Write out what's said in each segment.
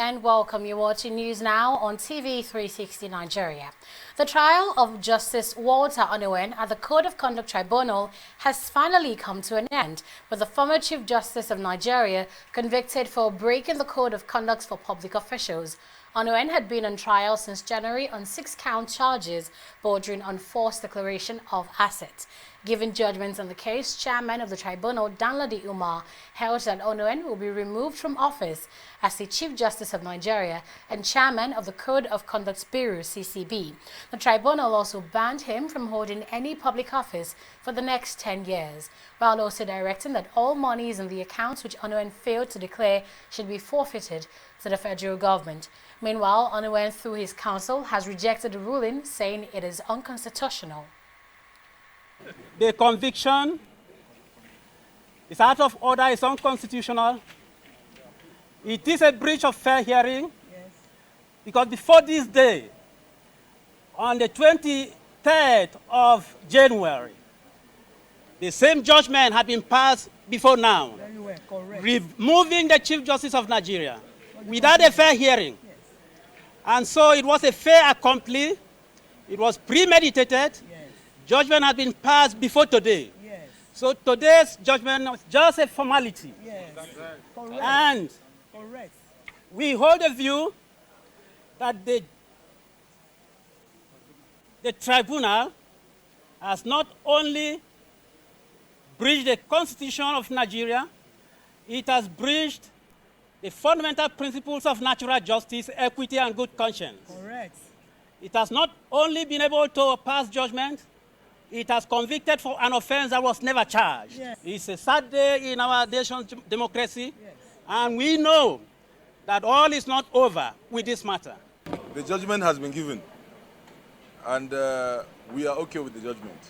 and welcome. You're watching News Now on TV360 Nigeria. The trial of Justice Walter Onowen at the Code of Conduct Tribunal has finally come to an end, with the former Chief Justice of Nigeria convicted for breaking the Code of Conduct for public officials. Onowen had been on trial since January on 6-count charges bordering on forced declaration of assets. Giving judgments on the case, Chairman of the Tribunal, Danladi Umar, held that Onowen will be removed from office as the Chief Justice of Nigeria and Chairman of the Code of Conduct Bureau, CCB. The Tribunal also banned him from holding any public office for the next 10 years, while also directing that all monies in the accounts which Onowen failed to declare should be forfeited to the federal government. Meanwhile, Onowen, through his counsel, has rejected the ruling, saying it is unconstitutional. The conviction is out of order, it's unconstitutional. It is a breach of fair hearing, because before this day, on the 23rd of January, the same judgment had been passed before now, removing the Chief Justice of Nigeria without a fair hearing. And so it was a fait accompli, it was premeditated. Judgment had been passed before today. So today's judgment was just a formality. And we hold the view that the tribunal has not only breached the Constitution of Nigeria, it has breached the fundamental principles of natural justice, equity, and good conscience. It has not only been able to pass judgment, it has convicted for an offense that was never charged. It's a sad day in our nation's democracy, and we know that all is not over with this matter. The judgment has been given, and we are okay with the judgment.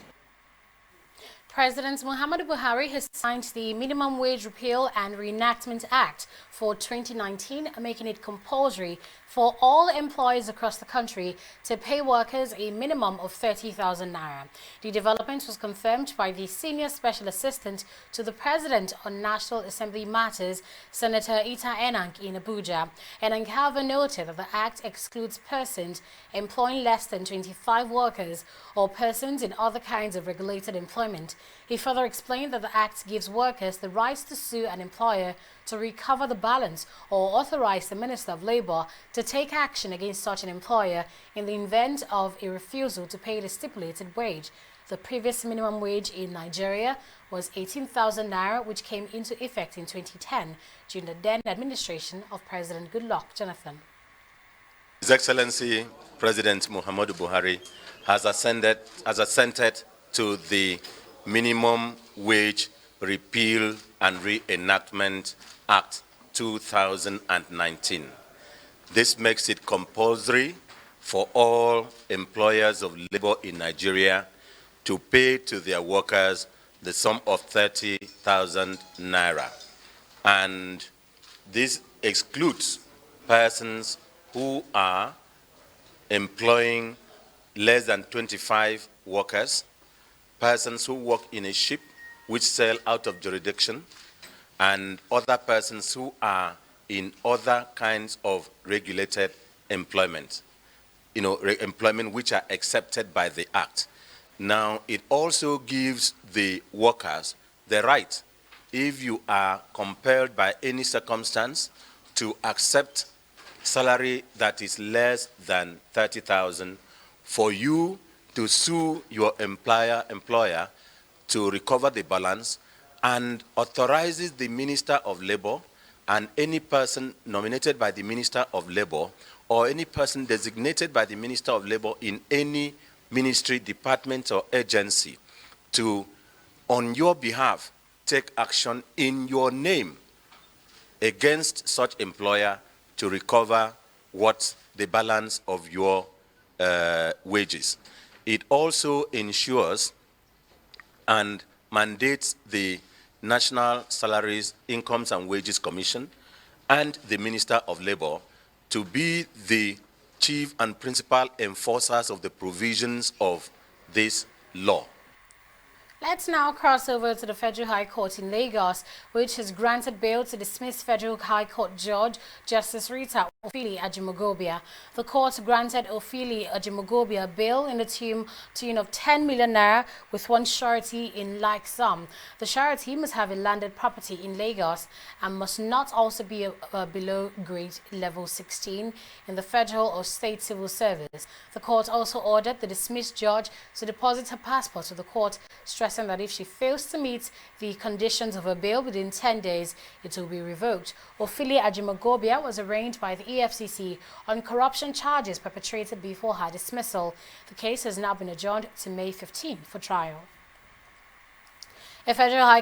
President Muhammadu Buhari has signed the Minimum Wage Repeal and Reenactment Act for 2019, making it compulsory for all employers across the country to pay workers a minimum of 30,000 naira. The development was confirmed by the Senior Special Assistant to the President on National Assembly Matters, Senator Ita Enang in Abuja. Enang, however, noted that the act excludes persons employing less than 25 workers or persons in other kinds of regulated employment. He further explained that the act gives workers the right to sue an employer to recover the balance or authorize the Minister of Labour to take action against such an employer in the event of a refusal to pay the stipulated wage. The previous minimum wage in Nigeria was 18,000 naira, which came into effect in 2010 during the then administration of President Goodluck Jonathan. His Excellency President Muhammadu Buhari has assented to the Minimum Wage Repeal and Reenactment Act 2019. This makes it compulsory for all employers of labor in Nigeria to pay to their workers the sum of 30,000 naira. And this excludes persons who are employing less than 25 workers, persons who work in a ship which sail out of jurisdiction, and other persons who are in other kinds of regulated employment, employment which are accepted by the Act. Now, it also gives the workers the right, if you are compelled by any circumstance, to accept salary that is less than 30,000, for you to sue your employer to recover the balance, and authorizes the Minister of Labour and any person nominated by the Minister of Labour or any person designated by the Minister of Labour in any ministry, department, or agency to, on your behalf, take action in your name against such employer to recover what the balance of your wages. It also ensures and mandates the National Salaries, Incomes and Wages Commission and the Minister of Labour to be the chief and principal enforcers of the provisions of this law. Let's now cross over to the Federal High Court in Lagos, which has granted bail to dismissed Federal High Court Judge Justice Rita Ofili Ajimogobia. The court granted Ofili Ajimogobia bail in the tune of 10 million naira with one surety in like sum. The surety must have a landed property in Lagos and must not also be below grade level 16 in the federal or state civil service. The court also ordered the dismissed judge to deposit her passport to the court, stressing that if she fails to meet the conditions of her bail within 10 days, it will be revoked. Ofili Ajimogobia was arraigned by the EFCC on corruption charges perpetrated before her dismissal. The case has now been adjourned to May 15 for trial. A Federal High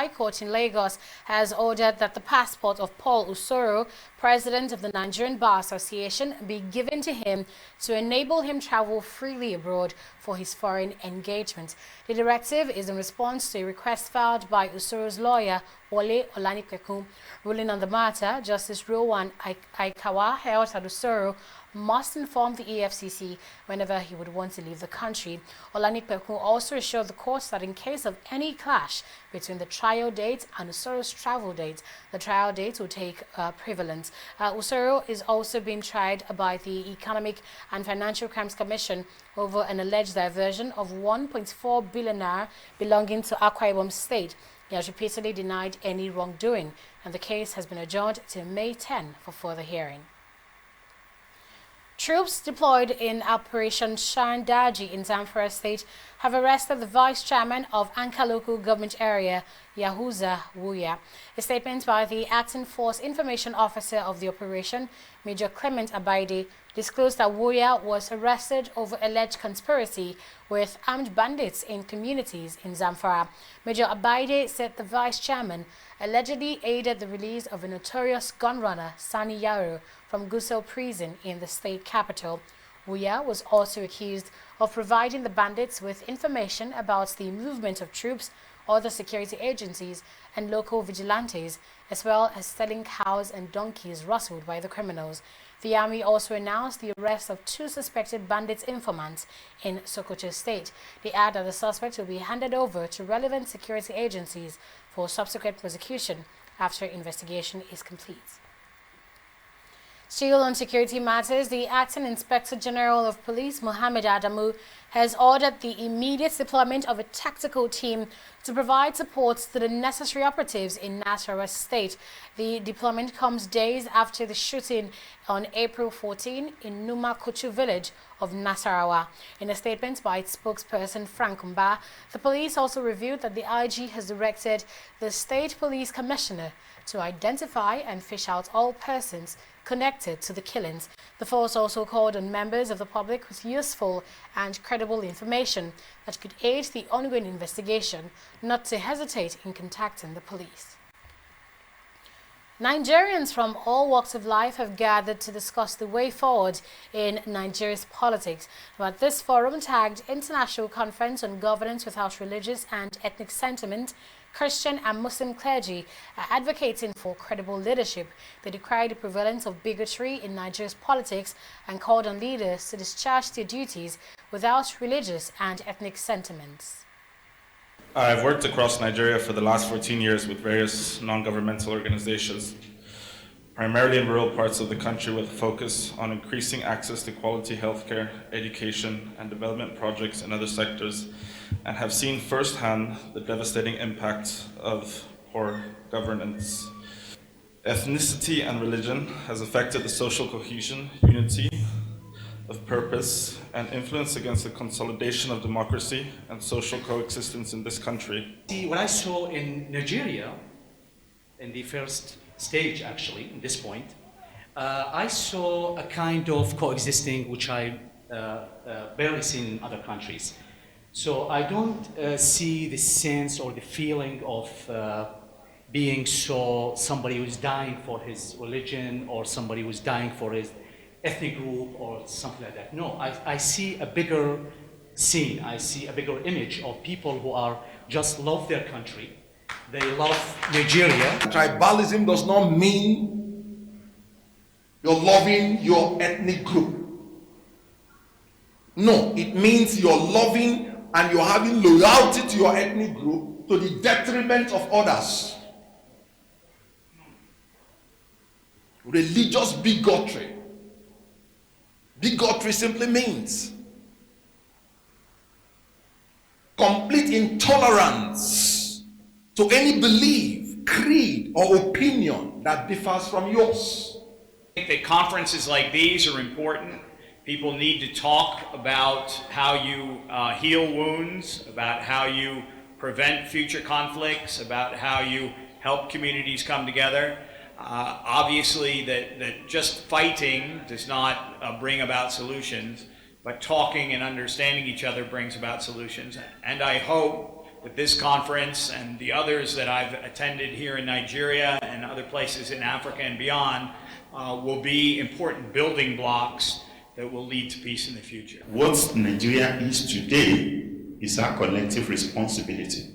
Court in Lagos has ordered that the passport of Paul Usoro, president of the Nigerian Bar Association, be given to him to enable him travel freely abroad for his foreign engagement. The directive is in response to a request filed by Usoro's lawyer, Wole Olanipekun. Ruling on the matter, Justice Rowan Aikawa held that Usoro must inform the EFCC whenever he would want to leave the country. Olanipekun also assured the court that in case of any clash between the trial date and Usoro's travel date, the trial date will take prevalence. Usoro is also being tried by the Economic and Financial Crimes Commission over an alleged diversion of 1.4 billion naira belonging to Akwa Ibom State. He has repeatedly denied any wrongdoing, and the case has been adjourned to May 10 for further hearing. Troops deployed in Operation Shandaji in Zamfara State have arrested the vice chairman of Anka local government area, Yahuza Wuya. A statement by the acting force information officer of the operation, Major Clement Abaide, disclosed that Wuya was arrested over alleged conspiracy with armed bandits in communities in Zamfara. Major Abaide said the vice chairman allegedly aided the release of a notorious gun runner, Sani Yaro, from Gusau prison in the state capital. Wuya was also accused of providing the bandits with information about the movement of troops, other security agencies, and local vigilantes, as well as selling cows and donkeys rustled by the criminals. The army also announced the arrest of 2 suspected bandits informants in Sokoto State. They add that the suspects will be handed over to relevant security agencies for subsequent prosecution after investigation is complete. Still on security matters, the Acting Inspector General of Police, Mohammed Adamu, has ordered the immediate deployment of a tactical team to provide support to the necessary operatives in Nasarawa State. The deployment comes days after the shooting on April 14 in Numa Kuchu village of Nasarawa. In a statement by its spokesperson, Frank Mba, the police also revealed that the IG has directed the State Police Commissioner to identify and fish out all persons connected to the killings. The force also called on members of the public with useful and credible information that could aid the ongoing investigation not to hesitate in contacting the police. Nigerians from all walks of life have gathered to discuss the way forward in Nigeria's politics. But this forum, tagged International Conference on Governance Without Religious and Ethnic Sentiment, Christian and Muslim clergy are advocating for credible leadership. They decried the prevalence of bigotry in Nigeria's politics and called on leaders to discharge their duties without religious and ethnic sentiments. I've worked across Nigeria for the last 14 years with various non-governmental organizations, primarily in rural parts of the country with a focus on increasing access to quality healthcare, education, and development projects in other sectors, and have seen firsthand the devastating impact of poor governance. Ethnicity and religion has affected the social cohesion, unity of purpose, and influence against the consolidation of democracy and social coexistence in this country. See, what I saw in Nigeria, in the first stage actually, in this point, I saw a kind of coexisting which I barely seen in other countries. So I don't see the sense or the feeling of being somebody who's dying for his religion or somebody who's dying for his ethnic group or something like that. No, I see a bigger scene. I see a bigger image of people who are just love their country. They love Nigeria. Tribalism does not mean you're loving your ethnic group. No, it means you're loving and you're having loyalty to your ethnic group to the detriment of others. Religious bigotry. Bigotry simply means complete intolerance to any belief, creed, or opinion that differs from yours. I think that conferences like these are important. People need to talk about how you heal wounds, about how you prevent future conflicts, about how you help communities come together. Obviously, that just fighting does not bring about solutions, but talking and understanding each other brings about solutions. And I hope that this conference and the others that I've attended here in Nigeria and other places in Africa and beyond will be important building blocks that will lead to peace in the future. What Nigeria is today is our collective responsibility.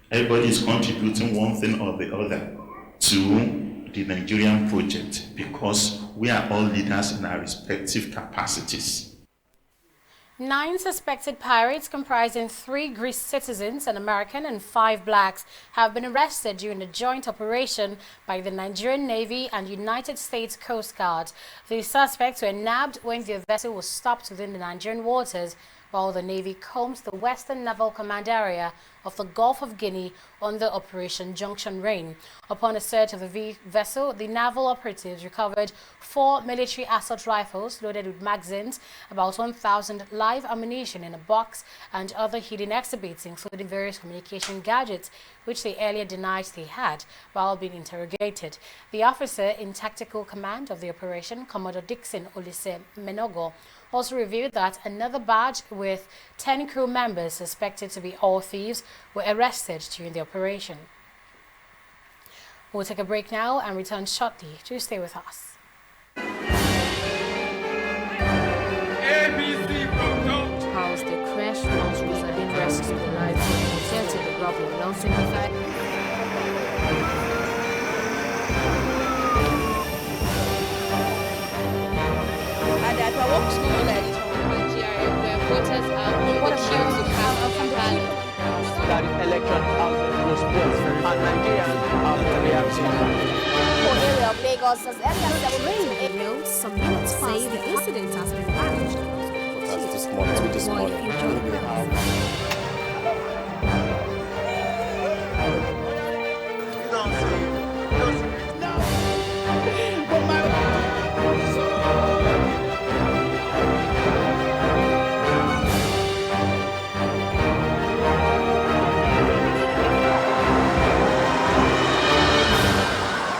Everybody is contributing one thing or the other to the Nigerian project because we are all leaders in our respective capacities. 9 suspected pirates comprising 3 Greek citizens, an American, and 5 blacks have been arrested during a joint operation by the Nigerian Navy and United States Coast Guard. The suspects were nabbed when their vessel was stopped within the Nigerian waters while the Navy combs the Western Naval Command area of the Gulf of Guinea under Operation Junction Rain. Upon a search of the vessel, the naval operatives recovered 4 military assault rifles loaded with magazines, about 1,000 live ammunition in a box, and other hidden exhibits, including various communication gadgets, which they earlier denied they had while being interrogated. The officer in tactical command of the operation, Commodore Dixon Olise Menogo, also revealed that another barge with 10 crew members suspected to be all thieves were arrested during the operation. We'll take a break now and return shortly. Do stay with us. House the crash launch was being rescued alive from the the rubble launching effect. And that I work small like this from Nigeria, where voters are on the queue to cast their ballot. That election was built and Nigerians are reacting. For area of Lagos, as early Some minutes say the incident has been managed. This morning.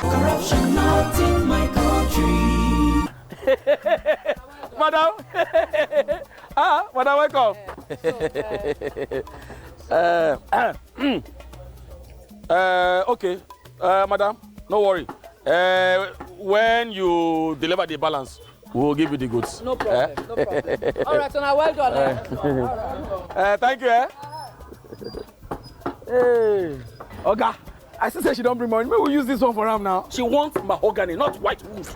Corruption not in my country. Madam, madam, welcome. Okay, madam, no worry. When you deliver the balance, we'll give you the goods. No problem, no problem. All right, so now well done. Thank you. Hey, Oga, I still say she don't bring money. Maybe we'll use this one for her now. She wants mahogany, not white wood.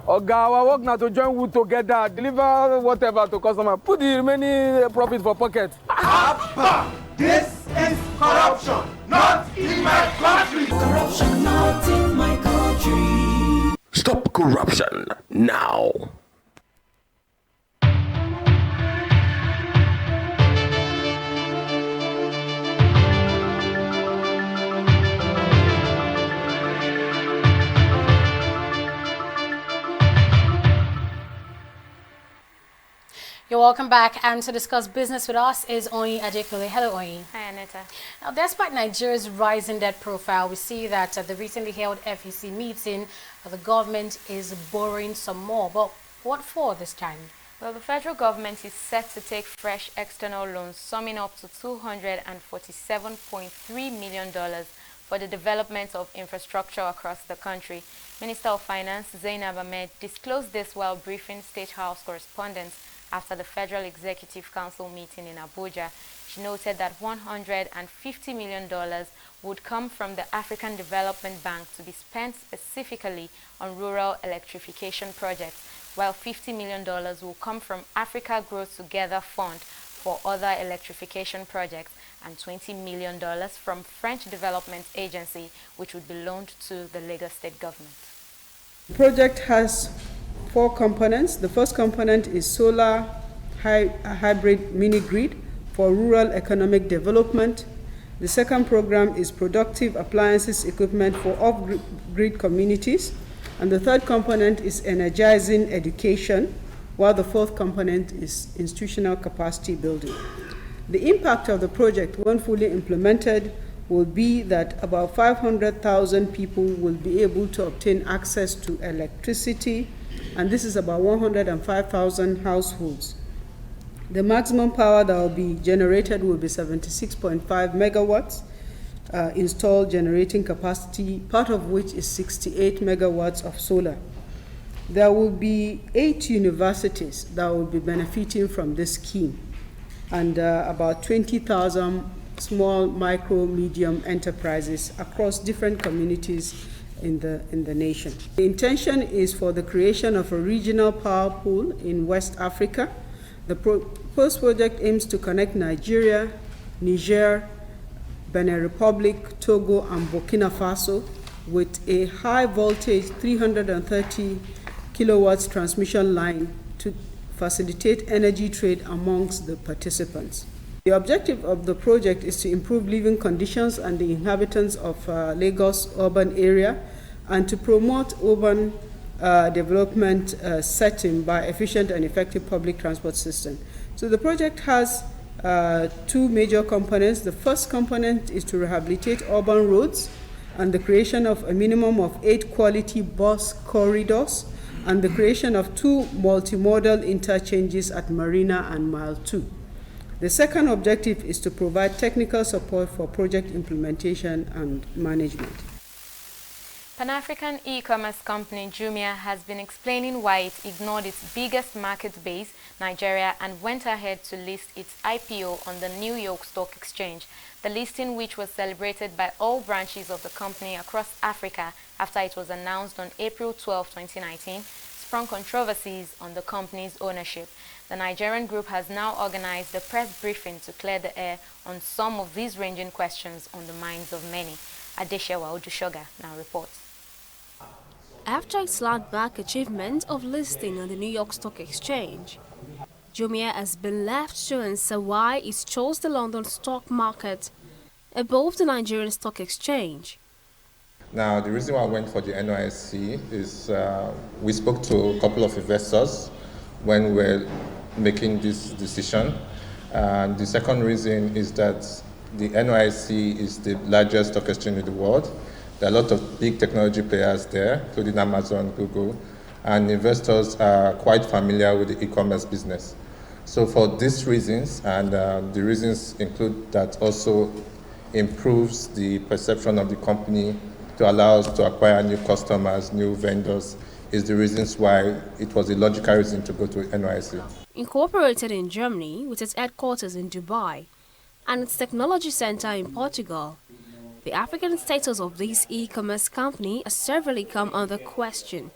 Oga, our work now to join wood together, deliver whatever to customer. Put the remaining profit for pocket. Abba, this is corruption, not in my country. Corruption not in my country. Stop corruption now. You're welcome back, and to discuss business with us is Oyin Adekule. Hello, Oyin. Hi, Anita. Now, despite Nigeria's rising debt profile, we see that at the recently held FEC meeting, the government is borrowing some more. But what for this time? Well, the federal government is set to take fresh external loans summing up to $247.3 million for the development of infrastructure across the country. Minister of Finance Zainab Ahmed disclosed this while briefing State House correspondents after the Federal Executive Council meeting in Abuja. She noted that $150 million would come from the African Development Bank to be spent specifically on rural electrification projects, while $50 million will come from Africa Growth Together Fund for other electrification projects and $20 million from French Development Agency, which would be loaned to the Lagos State government. The project has 4 components. The first component is solar hybrid mini-grid for rural economic development. The second program is productive appliances equipment for off-grid communities. And the third component is energizing education, while the fourth component is institutional capacity building. The impact of the project, when fully implemented, will be that about 500,000 people will be able to obtain access to electricity, and this is about 105,000 households. The maximum power that will be generated will be 76.5 megawatts installed generating capacity, part of which is 68 megawatts of solar. There will be 8 universities that will be benefiting from this scheme, and about 20,000 small, micro, medium enterprises across different communities in the nation. The intention is for the creation of a regional power pool in West Africa. The proposed project aims to connect Nigeria, Niger, Benin Republic, Togo, and Burkina Faso with a high voltage 330 kilowatts transmission line to facilitate energy trade amongst the participants. The objective of the project is to improve living conditions and the inhabitants of Lagos urban area and to promote urban development setting by efficient and effective public transport system. So the project has 2 major components. The first component is to rehabilitate urban roads and the creation of a minimum of 8 quality bus corridors and the creation of 2 multimodal interchanges at Marina and Mile 2. The second objective is to provide technical support for project implementation and management. Pan-African e-commerce company Jumia has been explaining why it ignored its biggest market base, Nigeria, and went ahead to list its IPO on the New York Stock Exchange. The listing, which was celebrated by all branches of the company across Africa after it was announced on April 12, 2019, sprung controversies on the company's ownership. The Nigerian group has now organized a press briefing to clear the air on some of these ranging questions on the minds of many. Adeshewa Odushoga now reports. After its landmark achievement of listing on the New York Stock Exchange, Jumia has been left to answer why it chose the London stock market above the Nigerian Stock Exchange. Now, the reason why I went for the NYSE is we spoke to a couple of investors when we were making this decision. And the second reason is that the NYSE is the largest stock exchange in the world. There are a lot of big technology players there, including Amazon, Google, and investors are quite familiar with the e-commerce business. So for these reasons, and the reasons include that also improves the perception of the company to allow us to acquire new customers, new vendors, is the reasons why it was a logical reason to go to NYSE. Incorporated in Germany with its headquarters in Dubai and its technology center in Portugal, the African status of this e-commerce company has severely come under question,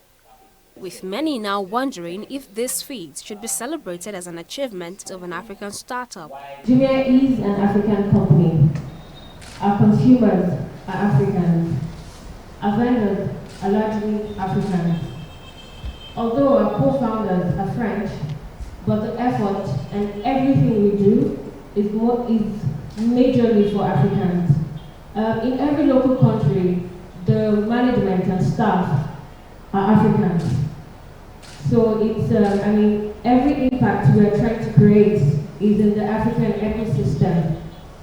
with many now wondering if this feat should be celebrated as an achievement of an African startup. Jumia is an African company. Our consumers are Africans. Our vendors are largely Africans. Although our co-founders are French, but the effort and everything we do is majorly for Africans. In every local country, the management and staff are Africans. So it's, every impact we are trying to create is in the African ecosystem,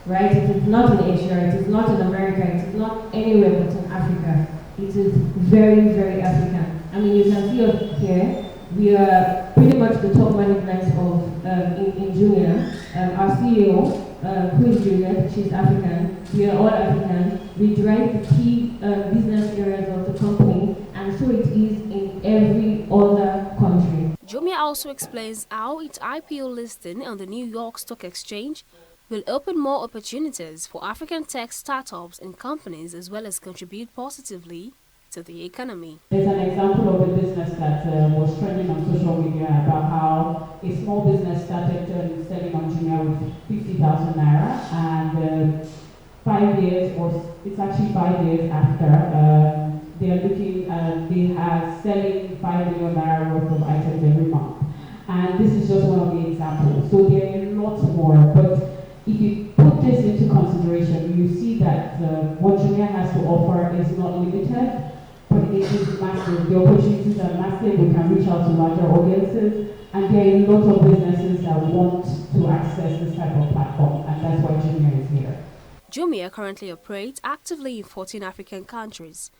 right? It is not in Asia, it is not in America, it is not anywhere but in Africa. It is very, very African. You can see us here. We are pretty much the top management of in Jumia. Our CEO, who is Juliet, she's African. We are all African. We drive the key business areas of the company, and so it is in every other country. Jumia also explains how its IPO listing on the New York Stock Exchange will open more opportunities for African tech startups and companies, as well as contribute positively to the economy. There's an example of a business that was trending on social media about how a small business started selling on Jumia with 50,000 naira, and 5 years, or it's actually 5 years after, they are looking, they are selling 5 million naira worth of items every month. And this is just one of the examples. So there are lots more, but if you put this into consideration, you see that what Jumia has to offer is not limited, but it is massive. The opportunities are massive. We can reach out to larger audiences, and there are lots of businesses that want to access this type of platform, and that's why Jumia is here. Jumia currently operates actively in 14 African countries,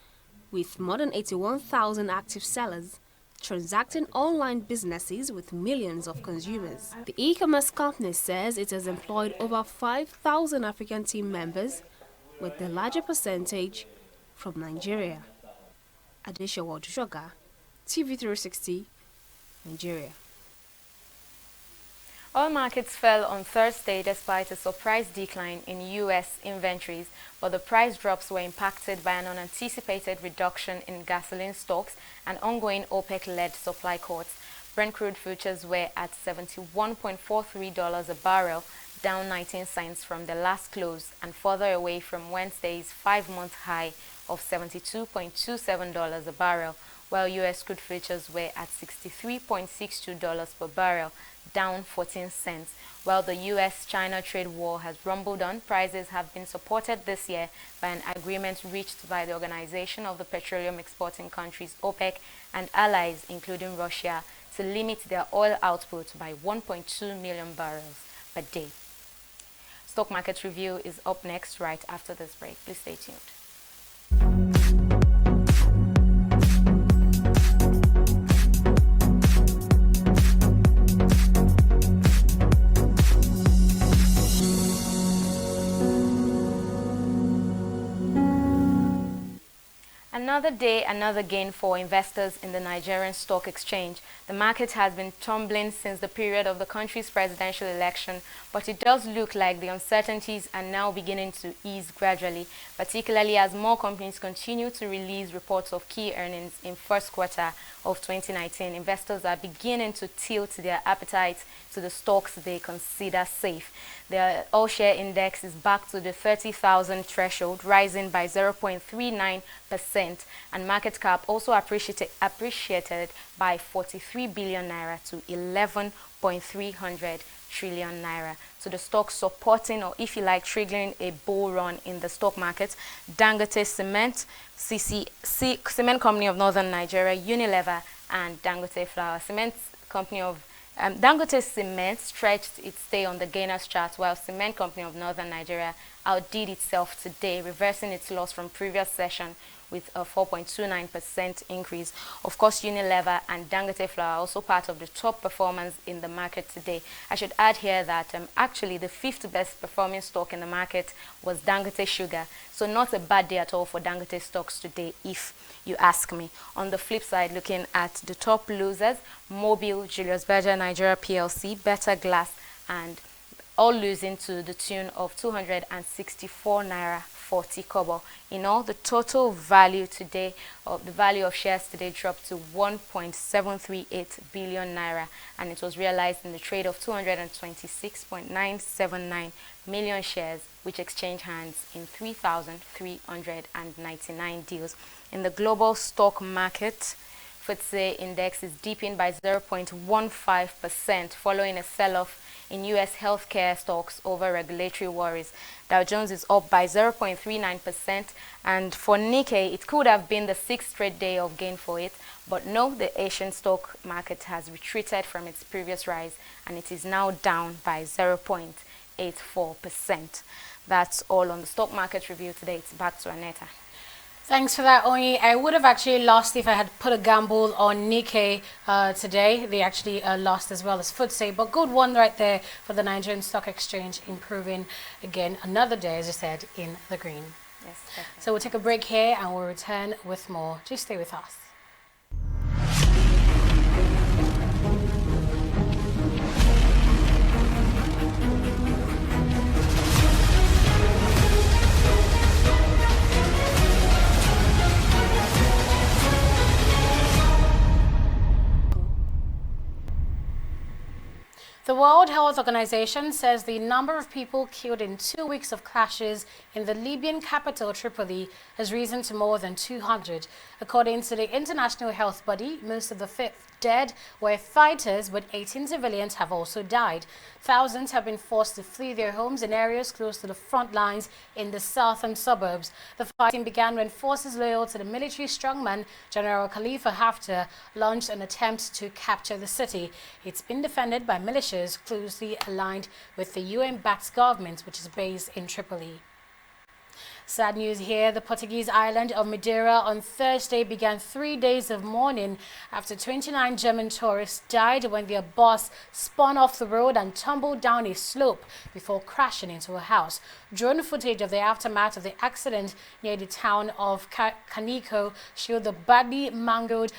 with more than 81,000 active sellers, transacting online businesses with millions of consumers. The e-commerce company says it has employed over 5,000 African team members, with the larger percentage from Nigeria. Adeshawa Dushoga, TV360, Nigeria. Oil markets fell on Thursday despite a surprise decline in U.S. inventories, but the price drops were impacted by an unanticipated reduction in gasoline stocks and ongoing OPEC-led supply cuts. Brent crude futures were at $71.43 a barrel, down 19 cents from the last close and further away from Wednesday's 5-month high of $72.27 a barrel, while U.S. crude futures were at $63.62 per barrel, down 14 cents. While the U.S.-China trade war has rumbled on, prices have been supported this year by an agreement reached by the Organization of the Petroleum Exporting Countries, OPEC, and allies, including Russia, to limit their oil output by 1.2 million barrels per day. Stock market review is up next right after this break. Please stay tuned. Another day, another gain for investors in the Nigerian Stock Exchange. The market has been tumbling since the period of the country's presidential election, but it does look like the uncertainties are now beginning to ease gradually, particularly as more companies continue to release reports of key earnings in first quarter of 2019. Investors are beginning to tilt their appetite to the stocks they consider safe. The all-share index is back to the 30,000 threshold, rising by 0.39%, and market cap also appreciated by 43 billion naira to 11.300 trillion naira. So the stock supporting, or if you like, triggering a bull run in the stock market. Dangote Cement, Cement Company of Northern Nigeria, Unilever, and Dangote Flour Cement Company of Dangote Cement stretched its stay on the gainers chart, while Cement Company of Northern Nigeria outdid itself today, reversing its loss from previous session with a 4.29% increase. Of course, Unilever and Dangote Flour are also part of the top performers in the market today. I should add here that actually the 5th best performing stock in the market was Dangote Sugar. So not a bad day at all for Dangote stocks today, if you ask me. On the flip side, looking at the top losers, Mobile, Julius Berger Nigeria PLC, Better Glass, and all losing to the tune of 264 naira 40 kobo. In all, the total value today, of the value of shares today, dropped to 1.738 billion naira, and it was realized in the trade of 226.979 million shares, which exchanged hands in 3,399 deals. In the global stock market, FTSE index is dipping by 0.15% following a sell-off in U.S. healthcare stocks over regulatory worries. Dow Jones is up by 0.39%, and for Nikkei, it could have been the 6th straight day of gain for it, but no, the Asian stock market has retreated from its previous rise, and it is now down by 0.84%. That's all on the stock market review today. It's back to Aneta. Thanks for that, Onyi. I would have actually lost if I had put a gamble on Nikkei today. They actually lost as well as FTSE, but good one right there for the Nigerian Stock Exchange, improving again another day, as I said, in the green. Yes, definitely. So we'll take a break here and we'll return with more. Just stay with us. The World Health Organization says the number of people killed in 2 weeks of clashes in the Libyan capital, Tripoli, has risen to more than 200. According to the international health body, most of the dead were fighters, but 18 civilians have also died. Thousands have been forced to flee their homes in areas close to the front lines in the southern suburbs. The fighting began when forces loyal to the military strongman General Khalifa Haftar launched an attempt to capture the city. It's been defended by militias closely aligned with the UN-backed government, which is based in Tripoli. Sad news here. The Portuguese island of Madeira on Thursday began 3 days of mourning after 29 German tourists died when their bus spun off the road and tumbled down a slope before crashing into a house. Drone footage of the aftermath of the accident near the town of Canico showed the badly mangled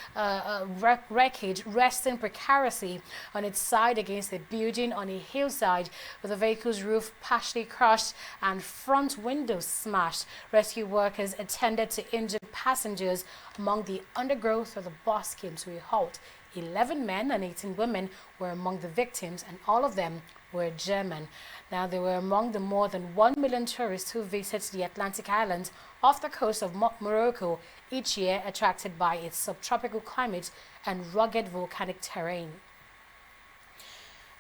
wreckage resting precariously on its side against a building on a hillside, with the vehicle's roof partially crushed and front windows smashed. Rescue workers attended to injured passengers. Among the undergrowth of the bus came to a halt. 11 men and 18 women were among the victims, and all of them were German. Now, they were among the more than 1 million tourists who visit the Atlantic islands off the coast of Morocco each year, attracted by its subtropical climate and rugged volcanic terrain.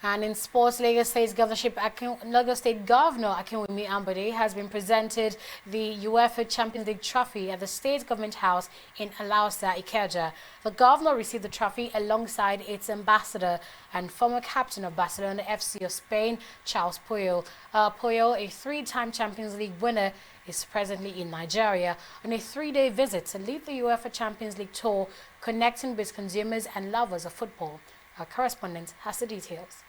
And in sports, Lagos State Governor Akinwumi Ambode has been presented the UEFA Champions League trophy at the State Government House in Alausa, Ikeja. The governor received the trophy alongside its ambassador and former captain of Barcelona FC of Spain, Charles Puyol. Puyol, a three-time Champions League winner, is presently in Nigeria on a 3-day visit to lead the UEFA Champions League tour, connecting with consumers and lovers of football. Our correspondent has the details.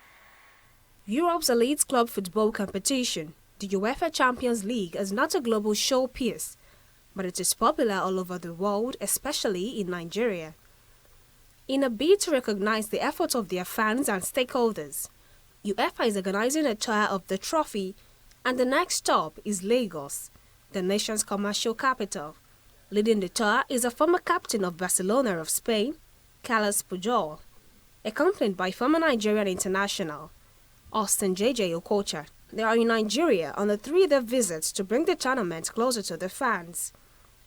Europe's elite club football competition, the UEFA Champions League, is not a global showpiece, but it is popular all over the world, especially in Nigeria. In a bid to recognize the efforts of their fans and stakeholders, UEFA is organizing a tour of the trophy, and the next stop is Lagos, the nation's commercial capital. Leading the tour is a former captain of Barcelona of Spain, Carlos Puyol, accompanied by former Nigerian international Austin J.J. Okocha. They are in Nigeria on a 3-day visit to bring the tournament closer to the fans.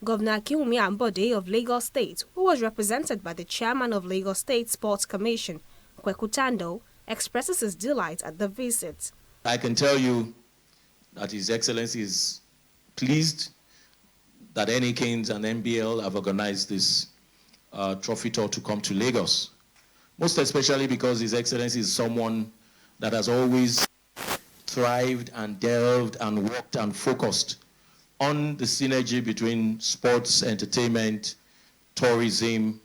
Governor Akinwumi Ambode of Lagos State, who was represented by the chairman of Lagos State Sports Commission, Kweku Tando, expresses his delight at the visit. I can tell you that His Excellency is pleased that NA Kings and NBL have organized this trophy tour to come to Lagos, most especially because His Excellency is someone that has always thrived and delved and worked and focused on the synergy between sports, entertainment, tourism,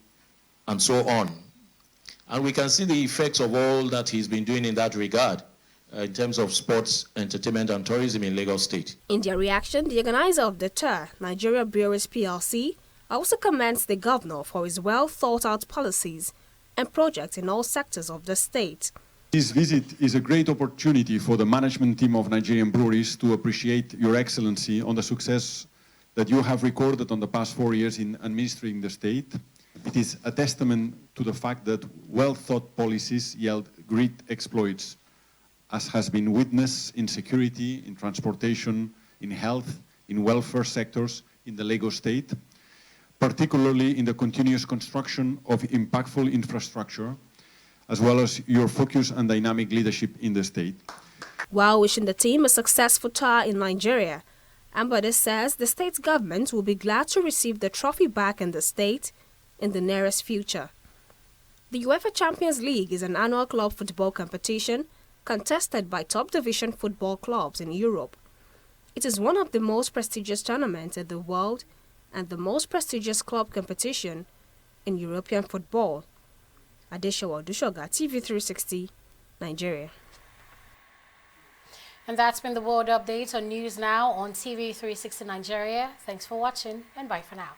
and so on. And we can see the effects of all that he's been doing in that regard in terms of sports, entertainment, and tourism in Lagos State. In their reaction, the organizer of the tour, Nigeria Breweries PLC, also commends the governor for his well-thought-out policies and projects in all sectors of the state. This visit is a great opportunity for the management team of Nigerian Breweries to appreciate Your Excellency on the success that you have recorded on the past 4 years in administering the state. It is a testament to the fact that well-thought policies yield great exploits, as has been witnessed in security, in transportation, in health, in welfare sectors in the Lagos state, particularly in the continuous construction of impactful infrastructure, as well as your focus and dynamic leadership in the state. While wishing the team a successful tour in Nigeria, Ambode says the state government will be glad to receive the trophy back in the state in the nearest future. The UEFA Champions League is an annual club football competition contested by top division football clubs in Europe. It is one of the most prestigious tournaments in the world and the most prestigious club competition in European football. Adeshawa Dushoga, TV360, Nigeria. And that's been the World Update on News Now on TV360 Nigeria. Thanks for watching and bye for now.